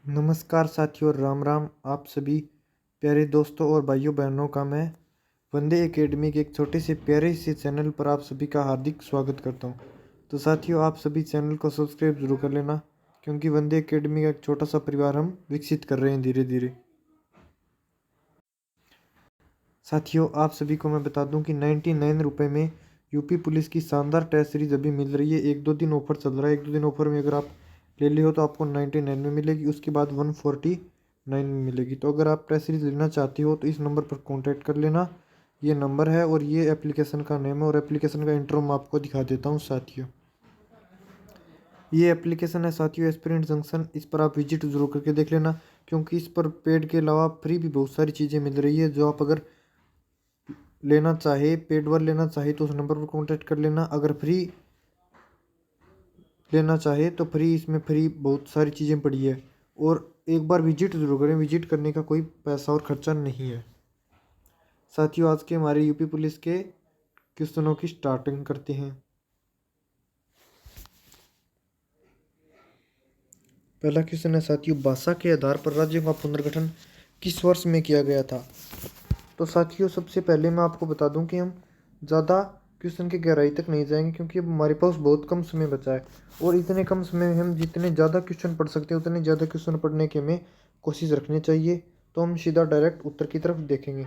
नमस्कार साथियों, राम राम। आप सभी प्यारे दोस्तों और भाइयों बहनों का मैं वंदे एकेडमी के एक छोटे से प्यारे से चैनल पर आप सभी का हार्दिक स्वागत करता हूं। तो साथियों, आप सभी चैनल को सब्सक्राइब जरूर कर लेना, क्योंकि वंदे एकेडमी का एक छोटा सा परिवार हम विकसित कर रहे हैं धीरे धीरे। साथियों, आप सभी को मैं बता दूं कि 99 रुपये में यूपी पुलिस की शानदार टेस्ट सीरीज अभी मिल रही है। एक दो दिन ऑफर चल रहा है। एक दो दिन ऑफर में अगर आप ले ली हो तो आपको 99 में मिलेगी, उसके बाद 149 में मिलेगी। तो अगर आप टेस्ट सीरीज लेना चाहती हो तो इस नंबर पर कॉन्टैक्ट कर लेना। ये नंबर है और ये एप्लीकेशन का नेम है, और एप्लीकेशन का इंट्रो मैं आपको दिखा देता हूँ साथियों। ये एप्लीकेशन है साथियों, एस्पिरेंट जंक्शन। इस पर आप विजिट जरूर करके देख लेना, क्योंकि इस पर पेड के अलावा फ्री भी बहुत सारी चीज़ें मिल रही है। जो आप अगर लेना चाहे, पेड वर लेना चाहे तो उस नंबर पर कांटेक्ट कर लेना। अगर फ्री लेना चाहे तो फ्री, इसमें फ्री बहुत सारी चीज़ें पड़ी है। और एक बार विजिट जरूर करें, विजिट करने का कोई पैसा और खर्चा नहीं है। साथियों, आज के हमारे यूपी पुलिस के क्वेश्चनों की स्टार्टिंग करते हैं। पहला क्वेश्चन है साथियों, भाषा के आधार पर राज्यों का पुनर्गठन किस वर्ष में किया गया था? तो साथियों, सबसे पहले मैं आपको बता दूं कि हम ज़्यादा क्वेश्चन की गहराई तक नहीं जाएंगे, क्योंकि अब हमारे पास बहुत कम समय बचा है। और इतने कम समय में हम जितने ज़्यादा क्वेश्चन पढ़ सकते हैं उतने ज़्यादा क्वेश्चन पढ़ने की हमें कोशिश रखनी चाहिए। तो हम सीधा डायरेक्ट उत्तर की तरफ देखेंगे।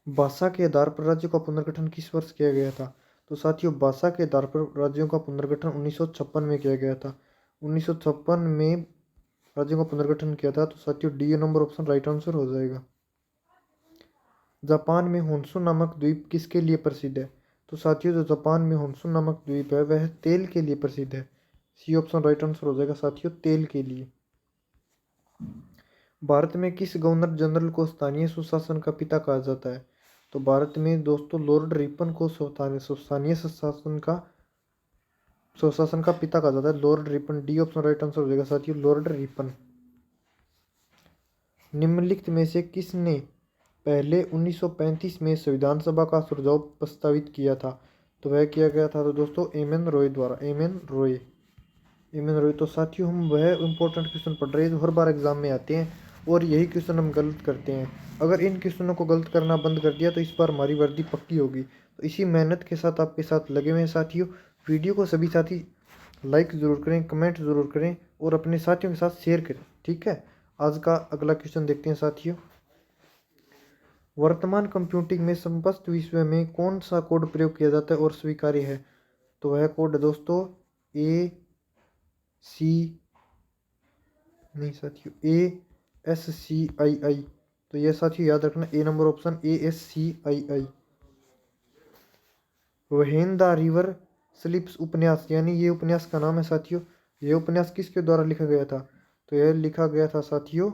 भाषा के आधार पर राज्यों का पुनर्गठन किस वर्ष किया गया था? तो साथियों, भाषा के आधार पर राज्यों का पुनर्गठन 1956 में किया गया था। 1956 में राज्यों का पुनर्गठन किया था। तो साथियों, D number option right answer हो जाएगा। जापान में होन्शु नामक द्वीप किसके लिए प्रसिद्ध है? तो साथियों, जो जापान में होन्शु नामक द्वीप है वह तेल के लिए प्रसिद्ध है। सी ऑप्शन राइट आंसर हो जाएगा साथियों, तेल के लिए। भारत में किस गवर्नर जनरल को स्थानीय सुशासन का पिता कहा जाता है? तो भारत में दोस्तों लॉर्ड रिपन को स्थानीय सुशासन का पिता कहा जाता है, Lord Ripon. D option right answer हो जाएगा साथियों, लॉर्ड रिपन। निम्नलिखित में से किसने पहले 1935 में संविधान सभा का सुझाव प्रस्तावित किया था? तो वह किया गया था तो दोस्तों एम एन रॉय द्वारा। M N Roy. तो साथियों, हम वह इंपॉर्टेंट क्वेश्चन पढ़ रहे हैं जो हर बार एग्जाम में आते हैं, और यही क्वेश्चन हम गलत करते हैं। अगर इन क्वेश्चनों को गलत करना बंद कर दिया तो इस बार हमारी वर्दी पक्की होगी। तो इसी मेहनत के साथ आपके साथ लगे हुए हैं साथियों। वीडियो को सभी साथी लाइक ज़रूर करें, कमेंट ज़रूर करें, और अपने साथियों के साथ शेयर करें। ठीक है, आज का अगला क्वेश्चन देखते हैं साथियों। वर्तमान कंप्यूटिंग में समस्त विश्व में कौन सा कोड प्रयोग किया जाता है और स्वीकार्य है? तो वह कोड है दोस्तों ए सी नहीं साथियों, ASCII। तो यह साथियों याद रखना, A number option ASCII। When the river sleeps उपन्यास, यानी ये उपन्यास का नाम है साथियों। यह उपन्यास किसके द्वारा लिखा गया था? तो यह लिखा गया था साथियों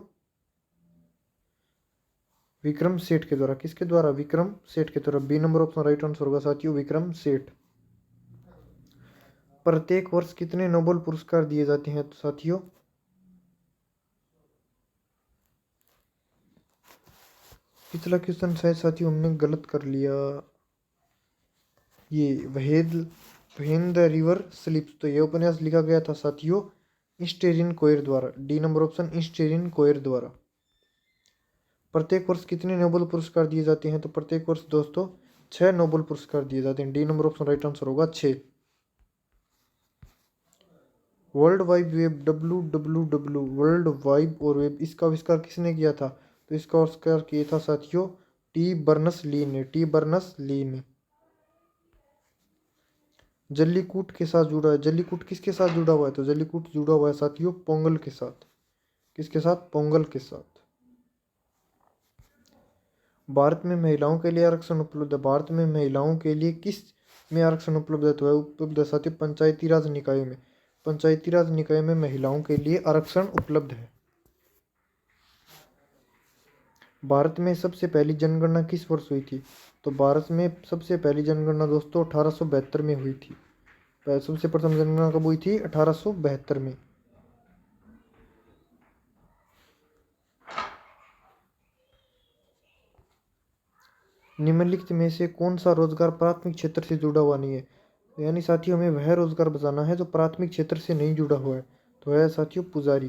विक्रम सेठ के द्वारा। किसके द्वारा? विक्रम सेठ के द्वारा। B number option right answer होगा साथियों, विक्रम सेठ। प्रत्येक वर्ष कितने नोबेल पुरस्कार दिए जाते हैं? तो साथियों, पिछला क्वेश्चन शायद साथियों हमने गलत कर लिया। ये व्हेन द रिवर स्लिप्स, तो ये उपन्यास लिखा गया था साथियों इंस्टेरिन कोयर द्वारा। डी नंबर ऑप्शन इंस्टेरिन कोयर द्वारा। प्रत्येक वर्ष कितने नोबेल पुरस्कार दिए जाते हैं? तो प्रत्येक वर्ष दोस्तों 6 नोबेल पुरस्कार दिए जाते हैं। D number option right answer होगा 6। World wide web WWW, world wide और वेब, इसका आविष्कार किसने किया था? तो इसका आविष्कार किया था साथियों टी बर्नस ली ने। टी बर्नस ली ने। जल्लीकूट के साथ जुड़ा है। जल्लीकूट किसके साथ जुड़ा हुआ है? तो जल्लीकूट जुड़ा हुआ है साथियों पोंगल के साथ। किसके साथ? पोंगल के साथ। भारत में महिलाओं के लिए आरक्षण उपलब्ध है। भारत में महिलाओं के लिए किस में आरक्षण उपलब्ध है? तो है उपलब्ध है साथियों पंचायती राज निकायों में। पंचायती राज निकाय में महिलाओं के लिए आरक्षण उपलब्ध है। भारत में सबसे पहली जनगणना किस वर्ष हुई थी? तो भारत में सबसे पहली जनगणना दोस्तों 1872 में हुई थी। सबसे प्रथम जनगणना कब हुई थी? 1872 में। निम्नलिखित में से कौन सा रोजगार प्राथमिक क्षेत्र से जुड़ा हुआ नहीं है? यानी साथियों हमें वह रोजगार बताना है जो प्राथमिक क्षेत्र से नहीं जुड़ा हुआ है। तो है साथियों पुजारी।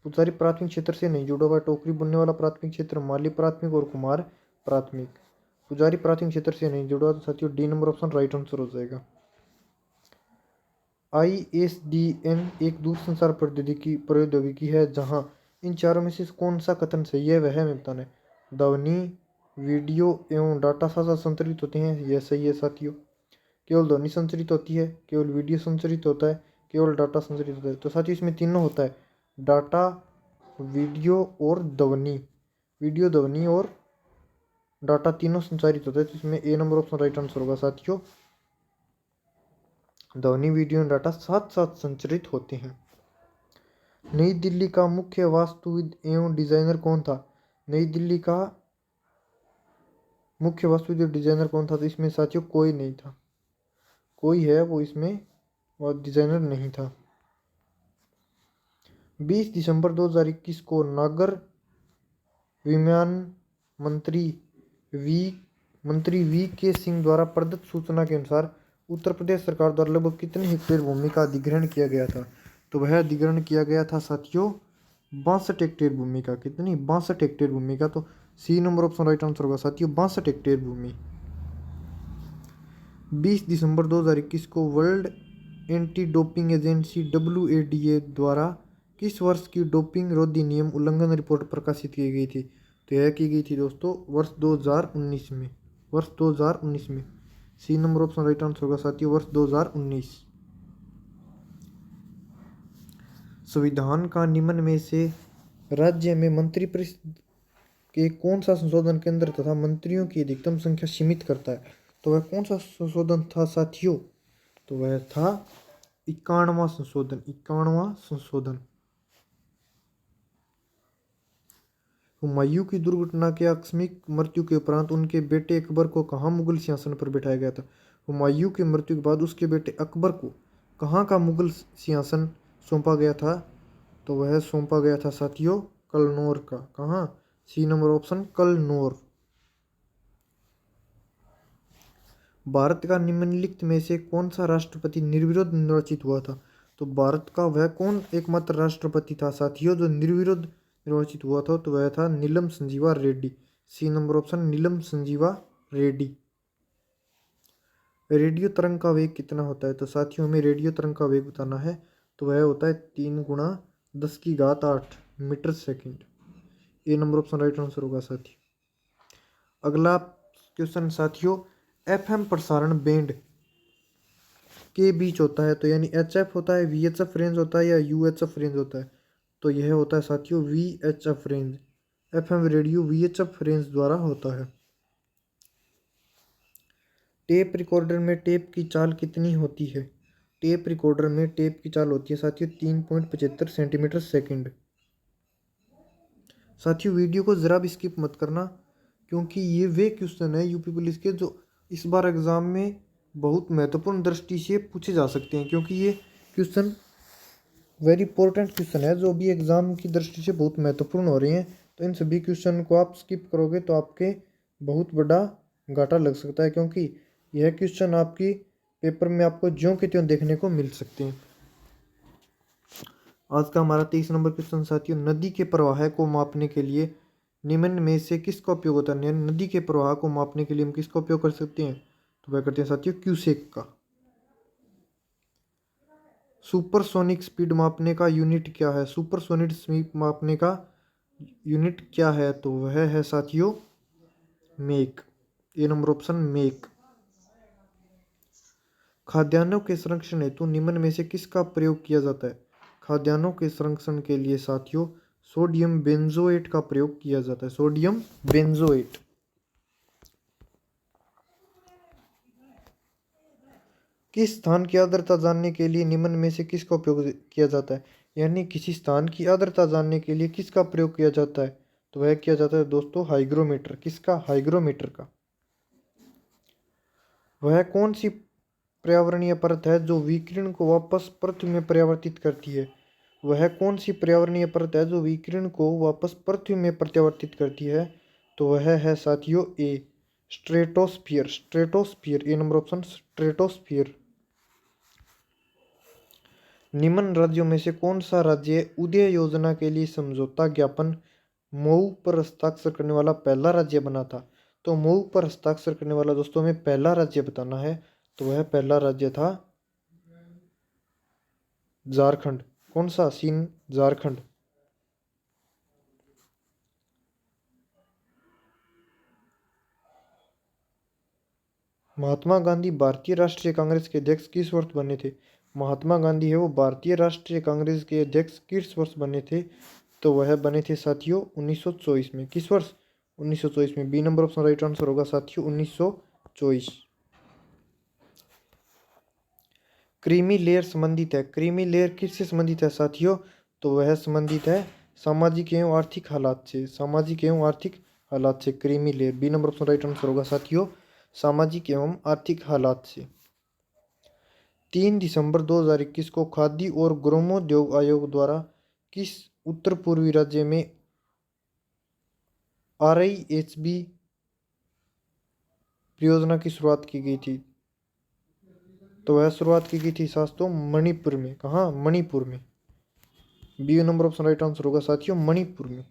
पुजारी प्राथमिक क्षेत्र से नहीं जुड़ा हुआ है। टोकरी बुनने वाला प्राथमिक क्षेत्र, माली प्राथमिक और कुम्हार प्राथमिक। पुजारी प्राथमिक क्षेत्र से नहीं जुड़ा, तो साथियों D number option right answer हो जाएगा। ISDN एक दूरसंचार प्रौद्योगिकी है जहां इन चारों में से कौन सा कथन सही है वह हमें बताना है। ध्वनि, वीडियो एवं डाटा साझा संचारित होते हैं, यह सही है साथियों। केवल ध्वनि संचारित होती है, केवल वीडियो संचारित होता है, केवल डाटा संचारित होता है। तो साथियों इसमें तीनों होता है, डाटा, वीडियो और ध्वनि। वीडियो, ध्वनि और डाटा तीनों संचारित होता है। तो इसमें ए नंबर ऑप्शन राइट आंसर होगा साथियों। ध्वनि, वीडियो और डाटा साथ साथ संचारित होते हैं। नई दिल्ली का मुख्य वास्तुविद एवं डिजाइनर कौन था? नई दिल्ली का मुख्य वास्तुविद और डिजाइनर कौन था? तो इसमें साथियों कोई नहीं था। कोई है वो इसमें, वो डिजाइनर नहीं था। 20 दिसंबर 2021 को नागर विमानन मंत्री वी के सिंह द्वारा प्रदत्त सूचना के अनुसार उत्तर प्रदेश सरकार द्वारा लगभग कितने हेक्टेयर भूमि का अधिग्रहण किया गया था? तो वह अधिग्रहण किया गया था साथियों 62 हेक्टेयर भूमि का। कितनी? 62 हेक्टेयर भूमि का। तो C number option right answer होगा साथियों, 62 हेक्टेयर भूमि। 20 दिसंबर 2021 को world anti doping agency WADA द्वारा किस वर्ष की डोपिंग रोधी नियम उल्लंघन रिपोर्ट प्रकाशित की गई थी? तो यह की गई थी दोस्तों वर्ष 2019 में। वर्ष 2019 में। C number option right answer होगा साथियों, वर्ष 2019। संविधान का निम्न में से राज्य में मंत्रिपरिषद के कौन सा संशोधन केंद्र तथा मंत्रियों की अधिकतम संख्या सीमित करता है? तो वह कौन सा संशोधन था साथियों? तो वह था 51वां संशोधन। 51वां संशोधन। हुमायूं की दुर्घटना के आकस्मिक मृत्यु के उपरांत उनके बेटे अकबर को कहाँ मुगल सिंहासन पर बिठाया गया था? हुमायूं की मृत्यु के बाद उसके बेटे अकबर को कहाँ का मुगल सिंहासन सौंपा गया था? तो वह सौंपा गया था साथियों कलनौर का। कहाँ? C number option Kalanaur. Bharat का निम्नलिखित में से कौन सा राष्ट्रपति निर्विरोध निर्वाचित हुआ था? तो भारत का वह कौन एकमात्र राष्ट्रपति था साथियों जो निर्विरोध निर्वाचित हुआ था? तो वह था Neelam Sanjiva Reddy. C number option Neelam Sanjiva Reddy. Radio तरंग का वेग कितना होता है? तो साथियों हमें रेडियो तरंग का वेग बताना है। तो वह होता है 3 × 10⁸ मीटर सेकेंड। ए नंबर ऑप्शन राइट आंसर होगा साथियों। अगला क्वेश्चन साथियों, FM प्रसारण बैंड के बीच होता है, तो यानी HF होता है, VHF रेंज होता है या UHF रेंज होता है? तो यह होता है साथियों VHF range. FM radio VHF range द्वारा होता है। टेप रिकॉर्डर में टेप की चाल कितनी होती है? टेप रिकॉर्डर में टेप की चाल होती है साथियों 3.75 सेंटीमीटर सेकेंड। साथियों वीडियो को जरा भी स्किप मत करना, क्योंकि ये वे क्वेश्चन है यूपी पुलिस के जो इस बार एग्जाम में बहुत महत्वपूर्ण दृष्टि से पूछे जा सकते हैं, क्योंकि ये क्वेश्चन वेरी इंपॉर्टेंट क्वेश्चन है जो भी एग्जाम की दृष्टि से बहुत महत्वपूर्ण हो रहे हैं। तो इन सभी क्वेश्चन को आप स्किप करोगे तो आपके बहुत बड़ा घाटा लग सकता है, क्योंकि यह क्वेश्चन आपकी पेपर में आपको ज्यों के त्यों देखने को मिल सकते हैं। आज का हमारा 23 नंबर क्वेश्चन साथियों, नदी के प्रवाह को मापने के लिए निम्न में से किसका उपयोग होता है? नदी के प्रवाह को मापने के लिए हम किसका उपयोग कर सकते हैं? तो वह करते हैं साथियों क्यूसेक का। सुपरसोनिक स्पीड मापने का यूनिट क्या है? सुपरसोनिक स्पीड मापने का यूनिट क्या है? तो वह है साथियों मेक। ए नंबर ऑप्शन मेक। खाद्यान्नों के संरक्षण हेतु निम्न में से किसका प्रयोग किया जाता है? खाद्यान्नों के संरक्षण के लिए साथियों सोडियम बेंजोएट का प्रयोग किया जाता है। Sodium benzoate. किस स्थान की आर्द्रता जानने के लिए निम्न में से किसका उपयोग किया जाता है? यानी किसी स्थान की आर्द्रता जानने के लिए किसका प्रयोग किया जाता है? तो वह किया जाता है दोस्तों हाइग्रोमीटर। किसका? हाइग्रोमीटर का। वह कौन सी पर्यावरणीय परत है जो विकिरण को वापस पृथ्वी में परावर्तित करती है? वह कौन सी पर्यावरणीय परत है जो विकिरण को वापस पृथ्वी में प्रत्यावर्तित करती है? तो वह है साथियों ए स्ट्रेटोस्फियर, स्ट्रेटोस्फियर, ए नंबर ऑप्शन स्ट्रेटोस्फियर। निम्न राज्यों में से कौन सा राज्य उदय योजना के लिए समझौता ज्ञापन मऊ पर हस्ताक्षर करने वाला पहला राज्य बना था? तो मऊ पर हस्ताक्षर करने वाला दोस्तों में पहला राज्य बताना है, तो वह पहला राज्य था झारखंड। कौन सा? सीन झारखंड। महात्मा गांधी भारतीय राष्ट्रीय कांग्रेस के अध्यक्ष किस वर्ष बने थे? महात्मा गांधी है वो भारतीय राष्ट्रीय कांग्रेस के अध्यक्ष किस वर्ष बने थे? तो वह बने थे साथियों 1924 में। किस वर्ष? 1924 में। B number option right answer होगा साथियों 1924। क्रीमी लेयर संबंधित है, क्रीमी लेयर किससे संबंधित है साथियों? तो वह संबंधित है सामाजिक एवं आर्थिक हालात से, सामाजिक एवं आर्थिक हालात से creamy layer. B number option right answer होगा साथियों सामाजिक एवं आर्थिक हालात से। 3 दिसंबर 2021 को खादी और ग्रामोद्योग आयोग द्वारा किस उत्तर पूर्वी राज्य में RIHB परियोजना की शुरुआत की गई थी? तो वह शुरुआत की गई थी दोस्तों मणिपुर में। कहाँ? मणिपुर में। B number option right answer होगा साथियों मणिपुर में।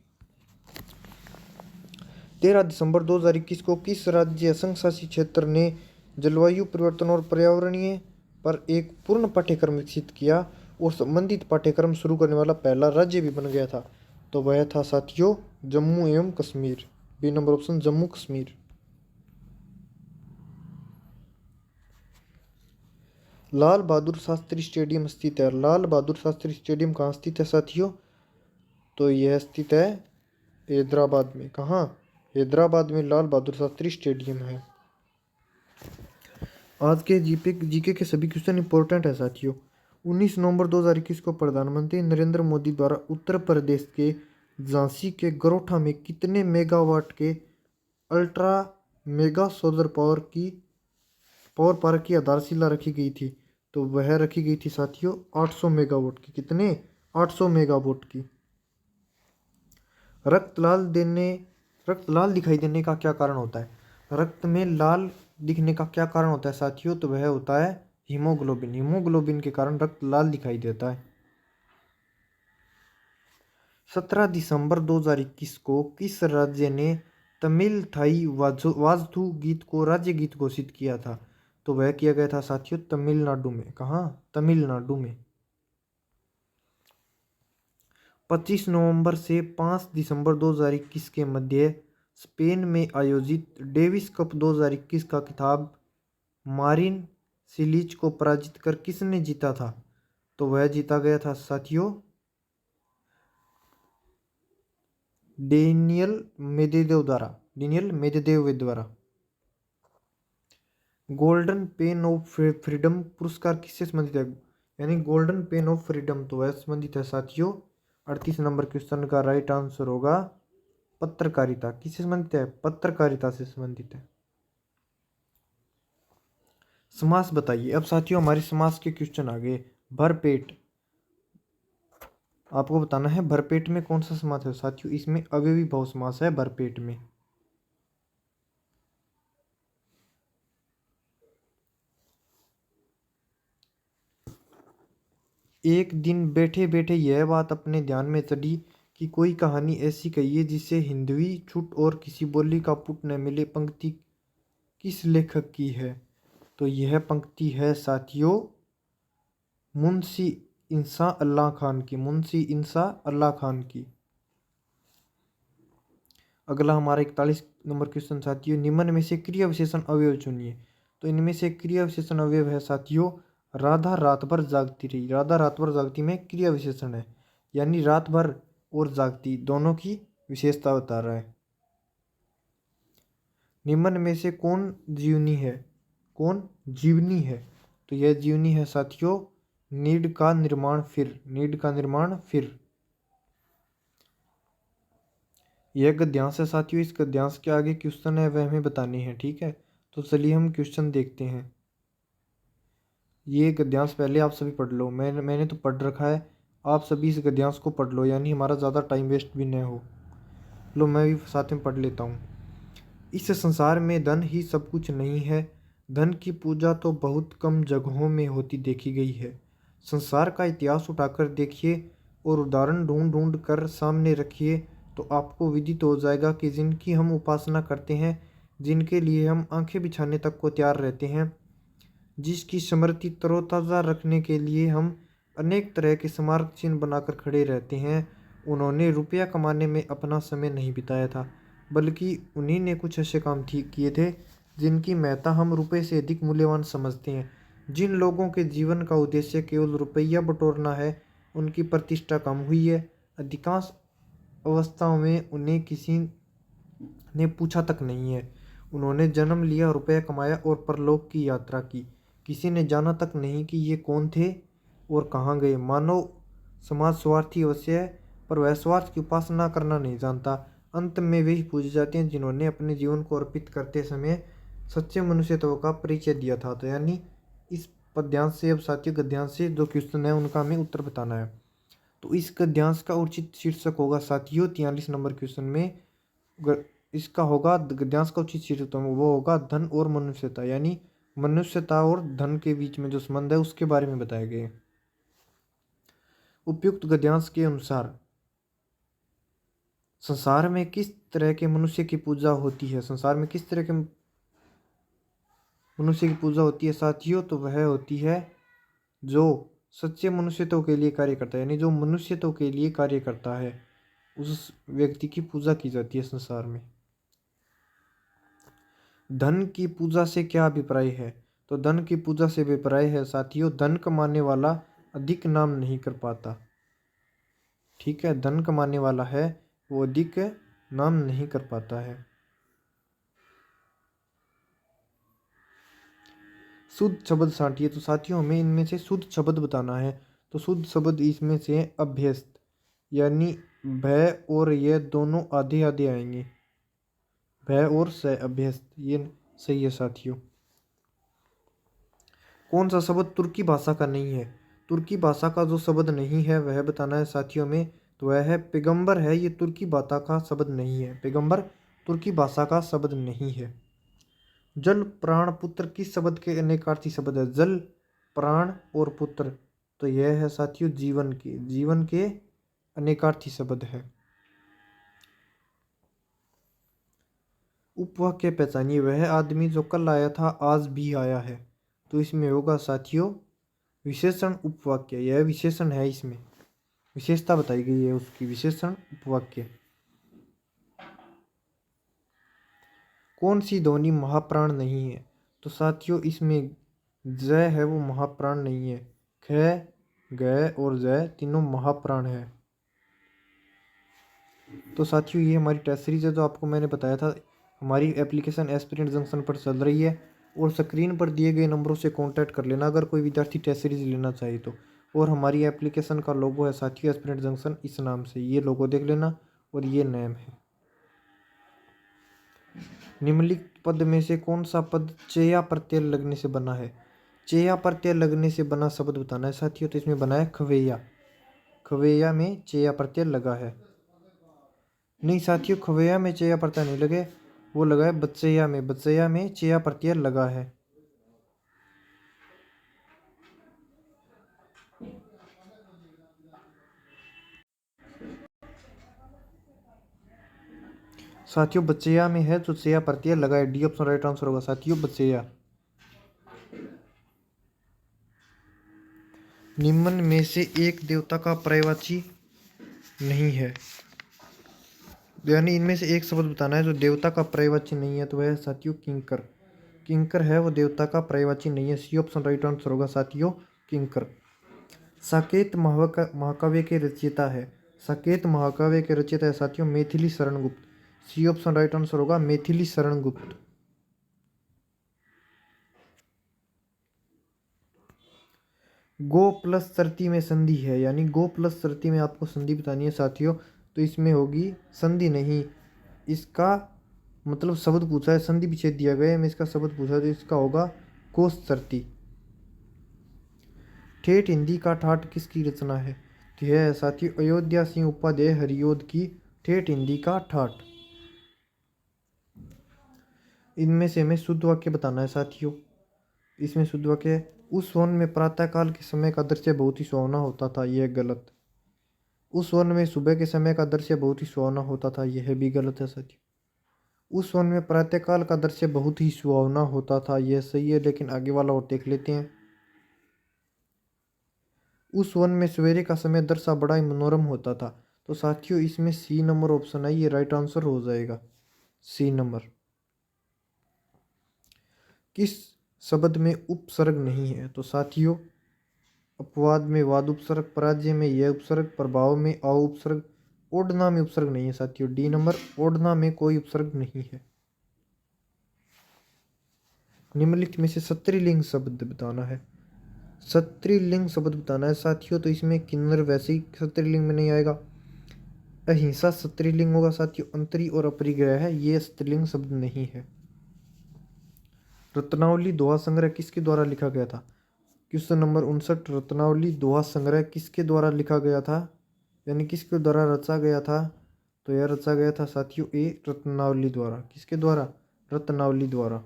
13 दिसंबर 2021 को किस राज्य संघ शासित क्षेत्र ने जलवायु परिवर्तन और पर्यावरणीय पर एक पूर्ण पाठ्यक्रम विकसित किया और संबंधित पाठ्यक्रम शुरू करने वाला पहला राज्य भी बन गया था? तो वह था साथियों जम्मू एवं Kashmir. B number option Jammu Kashmir. Lal Bahadur Shastri stadium स्थित है, लाल बहादुर शास्त्री स्टेडियम कहाँ स्थित है साथियों? तो यह स्थित है हैदराबाद में। कहाँ? हैदराबाद में लाल बहादुर शास्त्री स्टेडियम है। आज के जीके के सभी क्वेश्चन इंपॉर्टेंट है साथियों। 19 नवंबर 2021 को प्रधानमंत्री नरेंद्र मोदी द्वारा उत्तर प्रदेश के झांसी के गरोठा में कितने मेगावाट के ultra mega solar power park की आधारशिला रखी गई थी? तो वह रखी गई थी साथियों 800 मेगावाट की। कितने? 800 मेगावाट की। रक्त लाल दिखाई देने का क्या कारण होता है? रक्त में लाल दिखने का क्या कारण होता है साथियों? तो वह होता है हीमोग्लोबिन, हीमोग्लोबिन के कारण रक्त लाल दिखाई देता है। 17 दिसंबर 2021 को किस राज्य ने तमिल थाई वाजधू गीत को राज्य गीत घोषित किया था? तो वह किया गया था साथियों तमिलनाडु में। कहाँ? तमिलनाडु में। 25 नवंबर से 5 दिसंबर 2021 के मध्य स्पेन में आयोजित डेविस कप 2021 का खिताब मारिन सिलिच को पराजित कर किसने जीता था? तो वह जीता गया था साथियों डेनियल मेदवेदेव द्वारा। गोल्डन पेन ऑफ फ्रीडम पुरस्कार किससे संबंधित है? यानी गोल्डन पेन ऑफ फ्रीडम तो वह संबंधित है साथियों 38 नंबर क्वेश्चन का राइट आंसर होगा पत्रकारिता। किससे संबंधित है? पत्रकारिता से संबंधित है। समास बताइए। अब साथियों हमारे समास के क्वेश्चन आ गए। भरपेट, आपको बताना है भरपेट में कौन सा समास है साथियों? इसमें अव्ययी भाव समास है भरपेट में। एक दिन बैठे बैठे यह बात अपने ध्यान में चढ़ी कि कोई कहानी ऐसी कहिए जिससे हिंदवी छूट और किसी बोली का पुट न मिले। पंक्ति किस लेखक की है? तो यह पंक्ति है साथियों मुंशी इंसा अल्लाह खान की, मुंशी इंसा अल्लाह खान की। अगला हमारा 41 नंबर क्वेश्चन साथियों निम्न में से क्रिया विशेषण अवयव चुनिए। तो इनमें से क्रिया विशेषण अवयव है साथियों राधा रात भर जागती रही। राधा रात भर जागती में क्रिया विशेषण है, यानी रात भर और जागती दोनों की विशेषता बता रहा है। निम्न में से कौन जीवनी है? कौन जीवनी है? तो यह जीवनी है साथियों नीड का निर्माण फिर, नीड का निर्माण फिर। यह गद्यांश है साथियों। इस गद्यांश के आगे क्वेश्चन है वह हमें बताने हैं, ठीक है। तो चलिए हम क्वेश्चन देखते हैं। ये गद्यांश पहले आप सभी पढ़ लो, मैंने तो पढ़ रखा है, आप सभी इस गद्यांश को पढ़ लो, यानी हमारा ज़्यादा टाइम वेस्ट भी न हो। लो मैं भी साथ में पढ़ लेता हूँ। इस संसार में धन ही सब कुछ नहीं है। धन की पूजा तो बहुत कम जगहों में होती देखी गई है। संसार का इतिहास उठाकर देखिए और उदाहरण ढूंढ ढूंढ कर सामने रखिए तो आपको विदित हो जाएगा कि जिनकी हम उपासना करते हैं, जिनके लिए हम आंखें बिछाने तक को तैयार रहते हैं, जिसकी स्मृति तरोताज़ा रखने के लिए हम अनेक तरह के स्मारक चिन्ह बनाकर खड़े रहते हैं, उन्होंने रुपया कमाने में अपना समय नहीं बिताया था, बल्कि उन्हीं ने कुछ ऐसे काम ठीक किए थे जिनकी महत्ता हम रुपये से अधिक मूल्यवान समझते हैं। जिन लोगों के जीवन का उद्देश्य केवल रुपया बटोरना है, उनकी प्रतिष्ठा कम हुई है। अधिकांश अवस्थाओं में उन्हें किसी ने पूछा तक नहीं है। उन्होंने जन्म लिया, रुपया कमाया और परलोक की यात्रा की। किसी ने जाना तक नहीं कि ये कौन थे और कहाँ गए। मानव समाज स्वार्थी अवश्य है, पर वह स्वार्थ की उपासना करना नहीं जानता। अंत में वही पूजे जाते हैं जिन्होंने अपने जीवन को अर्पित करते समय सच्चे मनुष्यत्व का परिचय दिया था। तो यानी इस पद्यांश से, अब साथियों गद्यांश से जो क्वेश्चन है उनका हमें उत्तर बताना है। तो इस गद्यांश का उचित शीर्षक होगा साथियों 43 नंबर क्वेश्चन में इसका होगा, गद्यांश का उचित शीर्षक वो होगा धन और मनुष्यता, यानी मनुष्यता और धन के बीच में जो संबंध है उसके बारे में बताए गए। उपयुक्त गद्यांश के अनुसार संसार में किस तरह के मनुष्य की पूजा होती है? संसार में किस तरह के मनुष्य की पूजा होती है साथियों? तो वह होती है जो सच्चे मनुष्यत्व के लिए कार्य करता है, यानी जो मनुष्यत्व के लिए कार्य करता है उस व्यक्ति की पूजा की जाती है संसार में। धन की पूजा से क्या अभिप्राय है? तो धन की पूजा से अभिप्राय है साथियों, धन कमाने वाला अधिक नाम नहीं कर पाता। ठीक है, धन कमाने वाला है वो अधिक नाम नहीं कर पाता है। शुद्ध शब्द साटिए, तो साथियों हमें इनमें से शुद्ध शब्द बताना है। तो शुद्ध शब्द इसमें से अभ्यस्त, यानी भय और यह दोनों आधे आधे आएंगे, भय और स अभ्यस्त, ये सही है साथियों। कौन सा शब्द तुर्की भाषा का नहीं है? तुर्की भाषा का जो शब्द नहीं है वह बताना है साथियों में, तो वह है पैगंबर है। ये तुर्की भाषा का शब्द नहीं है, पैगंबर तुर्की भाषा का शब्द नहीं है। जल, प्राण, पुत्र किस शब्द के अनेकार्थी शब्द है? जल, प्राण और पुत्र, तो यह है साथियों जीवन के अनेकार्थी शब्द है। उपवाक्य पहचानिए, वह आदमी जो कल आया था आज भी आया है, तो इसमें होगा साथियों विशेषण उपवाक्य। यह विशेषण है, इसमें विशेषता बताई गई है उसकी, विशेषण उपवाक्य। कौन सी ध्वनि महाप्राण नहीं है? तो साथियों इसमें जय है वो महाप्राण नहीं है। ख, ग और जय तीनों महाप्राण है। तो साथियों ये हमारी टेस्ट सीरीज है जो आपको मैंने बताया था। हमारी एप्लीकेशन एस्पिरेंट जंक्शन पर चल रही है और स्क्रीन पर दिए गए नंबरों से कांटेक्ट कर लेना अगर कोई विद्यार्थी टेस्ट सीरीज लेना चाहे तो। और हमारी एप्लीकेशन का लोगो है साथियों एस्पिरेंट जंक्शन, इस नाम से, ये लोगो देख लेना और ये नेम है। निम्नलिखित पद में से कौन सा पद चेया प्रत्यय लगने से बना है? चेया प्रत्यय लगने से बना शब्द बताना है साथियों। तो इसमें बना है खवैया, खवैया में चेया प्रत्यय लगा है। नहीं साथियों, खवैया में चेया प्रत्यय नहीं लगे, वो लगा है बच्चैया में, बच्चैया में चेया प्रत्यय लगा है। साथियों बच्चैया में है जो चेया प्रत्यय लगा है, डी ऑप्शन राइट आंसर होगा साथियों बच्चैया। निम्न में से एक देवता का पर्यायवाची नहीं है, यानी इनमें से एक शब्द बताना है जो देवता का पर्यायवाची नहीं है, तो वह है साथियों किंकर। किंकर है वो देवता का पर्यायवाची नहीं है, सी ऑप्शन राइट आंसर होगा साथियों किंकर। साकेत महाकाव्य के रचयिता है, साकेत महाकाव्य के रचयिता है साथियों Maithili Sharan Gupt, C option right answer होगा मैथिली शरण गुप्त। गो प्लस सरती में संधि है, यानी गो प्लस सरती में आपको संधि बतानी है साथियों। तो इसमें होगी संधि नहीं, इसका मतलब शब्द पूछा है, संधि विच्छेद दिया गया है, मैं इसका शब्द पूछा तो इसका होगा कोस सरती। ठेठ हिंदी का ठाठ किसकी रचना है? तो यह है साथियों अयोध्या सिंह उपाध्याय हरियोध की ठेठ हिंदी का ठाठ। इनमें से हमें शुद्ध वाक्य बताना है साथियों। इसमें शुद्ध वाक्य है, उस वन में प्रातःकाल के समय का दृश्य बहुत ही सुहावना होता था, यह गलत। उस वन में सुबह के समय का दृश्य बहुत ही सुहावना होता था, यह भी गलत है साथियों। उस वन में प्रातःकाल का दृश्य बहुत ही सुहावना होता था, यह सही है, लेकिन आगे वाला और देख लेते हैं। उस वन में सवेरे का समय दृश्य बड़ा ही मनोरम होता था। तो साथियों इसमें सी नंबर ऑप्शन है, ये राइट आंसर हो जाएगा, सी नंबर। किस शब्द में उपसर्ग नहीं है? तो साथियों अपवाद में वाद उपसर्ग, पराजय में यह उपसर्ग, प्रभाव में अ उपसर्ग, ओढ़ना में उपसर्ग नहीं है साथियों, डी नंबर, ओढ़ना में कोई उपसर्ग नहीं है। निम्नलिखित में से स्त्रीलिंग शब्द बताना है। स्त्रीलिंग शब्द बताना है साथियों, तो इसमें किन्नर वैसे ही स्त्रीलिंग में नहीं आएगा। अहिंसा स्त्रीलिंग होगा साथियों, अंतरी और अपरिग्रह है, ये स्त्रीलिंग शब्द नहीं है। रत्नावली दोहा संग्रह किसके द्वारा लिखा गया था? क्वेश्चन नंबर 59, रत्नावली दोहा संग्रह किसके द्वारा लिखा गया था, यानी किसके द्वारा रचा गया था? तो यह रचा गया था साथियों ए रत्नावली द्वारा। किसके द्वारा? रत्नावली द्वारा।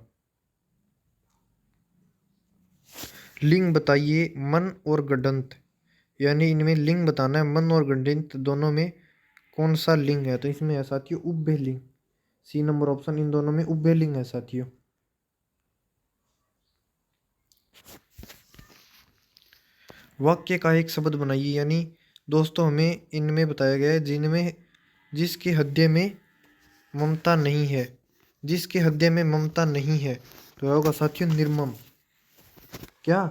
लिंग बताइए मन और गडंत, यानी इनमें लिंग बताना है, मन और गडंत दोनों में कौन सा लिंग है? तो इसमें है साथियों उभय लिंग, सी नंबर ऑप्शन, इन दोनों में उभय लिंग है साथियों। वाक्य का एक शब्द बनाइए, यानी दोस्तों हमें इनमें बताया गया है जिनमें जिसके हृदय में ममता नहीं है, जिसके हृदय में ममता नहीं है, तो वह होगा साथियों निर्मम। क्या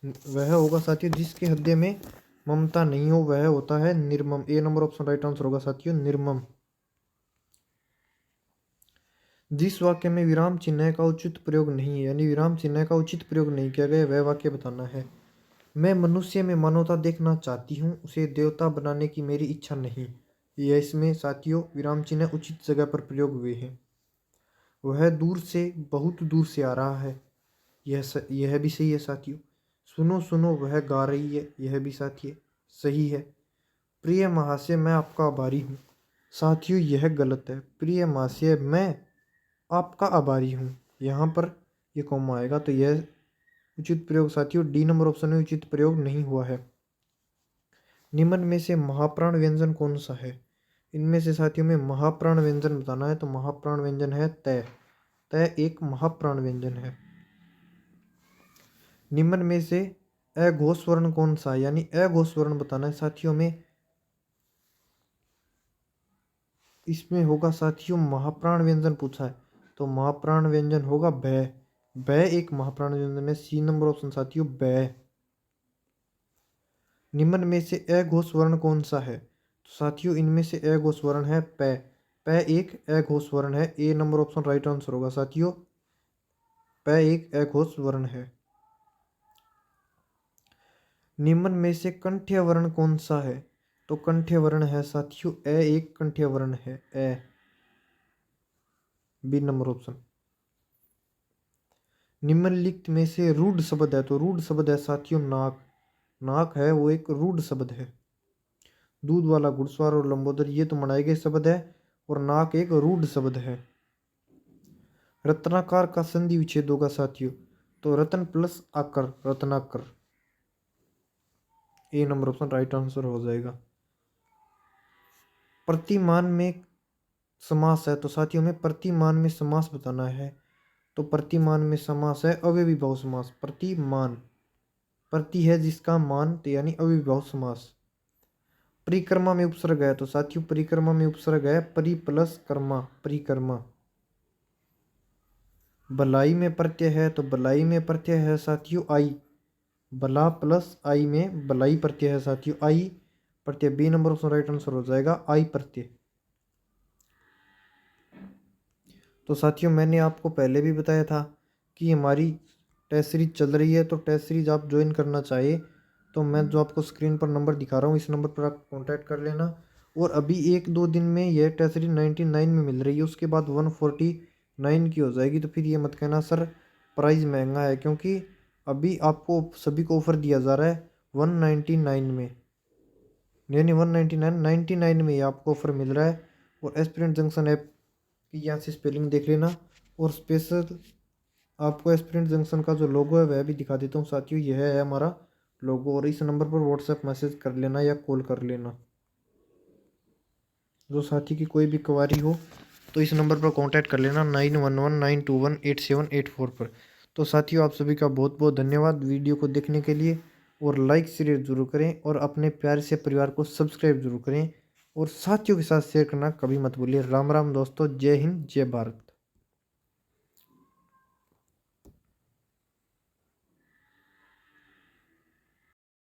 वह होगा साथियों जिसके हृदय में ममता नहीं हो, वह होता है निर्मम, ए नंबर ऑप्शन राइट आंसर होगा साथियों निर्मम। जिस वाक्य में विराम चिन्ह का उचित प्रयोग नहीं है, यानी विराम चिन्ह का उचित प्रयोग नहीं किया गया, वह वाक्य बताना है। मैं मनुष्य में मानवता देखना चाहती हूँ, उसे देवता बनाने की मेरी इच्छा नहीं, यह इसमें साथियों विराम चिन्ह उचित जगह पर प्रयोग हुए हैं। वह दूर से, बहुत दूर से आ रहा है, यह भी सही है साथियों। सुनो सुनो वह गा रही है, यह भी साथियों सही है। प्रिय महाशय मैं आपका आभारी हूँ, साथियों यह गलत है। प्रिय महाशय मैं आपका आभारी हूँ, यहाँ पर यह कॉमा आएगा, तो यह उचित प्रयोग साथियों डी नंबर ऑप्शन में उचित प्रयोग नहीं हुआ है। निम्न में से महाप्राण व्यंजन कौन सा है? इनमें से साथियों में महाप्राण व्यंजन बताना है, तो महाप्राण व्यंजन है तय। तय एक महाप्राण व्यंजन है। निम्न में से अघोष वर्ण कौन सा है, यानी अघोष वर्ण बताना है साथियों में। इसमें होगा साथियों महाप्राण व्यंजन पूछा है, तो महाप्राण व्यंजन होगा बै। बै एक महाप्राण व्यंजन है, सी नंबर ऑप्शन साथियों बै। निम्न में से अघोष वर्ण कौन सा है? तो साथियों इनमें से अघोष वर्ण है पै। पै एक अघोष वर्ण है, ए नंबर ऑप्शन राइट आंसर होगा साथियों, पै एक अघोष वर्ण है। निम्न में से कंठ्य वर्ण कौन सा है? तो कंठ्य वर्ण है साथियों ए एक कंठ्य वर्ण है, ए, बी नंबर ऑप्शन। निम्नलिखित में से रूढ़ शब्द है, तो रूढ़ शब्द है साथियों नाक। नाक है वो एक रूढ़ शब्द है। दूध वाला, घुड़सवार और लंबोदर ये तो मनाए गए शब्द है, और नाक एक रूढ़ शब्द है। रत्नाकार का संधि विच्छेद होगा साथियों, तो रत्न प्लस आकर, रत्नाकर, ए नंबर ऑप्शन राइट आंसर हो जाएगा। प्रतिमान में समास है, तो साथियों में प्रतिमान में समास बताना है, तो प्रतिमान में समास है अव्ययी भाव समास। प्रतिमान, प्रति है जिसका मान, तो यानी अव्ययी भाव समास। परिक्रमा में उपसर्ग है, तो साथियों परिक्रमा में उपसर्ग है परि प्लस कर्मा, परिक्रमा। भलाई में प्रत्यय है, तो भलाई में प्रत्यय है साथियों आई। भला प्लस आई में भलाई प्रत्यय है साथियों आई प्रत्यय, B number option right answer हो जाएगा आई प्रत्यय। तो साथियों मैंने आपको पहले भी बताया था कि हमारी टेस्ट सीरीज चल रही है, तो टेस्ट सीरीज आप ज्वाइन करना चाहिए, तो मैं जो आपको स्क्रीन पर नंबर दिखा रहा हूँ इस नंबर पर आप कांटेक्ट कर लेना। और अभी 1-2 दिन में यह टेस्ट सीरीज 99 में मिल रही है, उसके बाद 149 की हो जाएगी। तो फिर ये मत कहना सर प्राइस महंगा है, क्योंकि अभी आपको सभी को ऑफर दिया जा रहा है 199 में, यानी 199 में ये आपको ऑफर मिल रहा है। और एस्पिरेंट जंक्शन ऐप की यहाँ से स्पेलिंग देख लेना, और स्पेशल आपको एस्पिरेंट जंक्शन का जो लोगो है वह भी दिखा देता हूँ साथियों। यह है हमारा लोगो और इस नंबर पर व्हाट्सएप मैसेज कर लेना या कॉल कर लेना। जो साथी की कोई भी क्वारी हो तो इस नंबर पर कांटेक्ट कर लेना 9119218784 पर। तो साथियों, आप सभी का बहुत बहुत धन्यवाद वीडियो को देखने के लिए, और लाइक शेयर जरूर करें और अपने प्यारे से परिवार को सब्सक्राइब जरूर करें और साथियों के साथ शेयर करना कभी मत भूलिए। राम राम दोस्तों, जय हिंद जय भारत।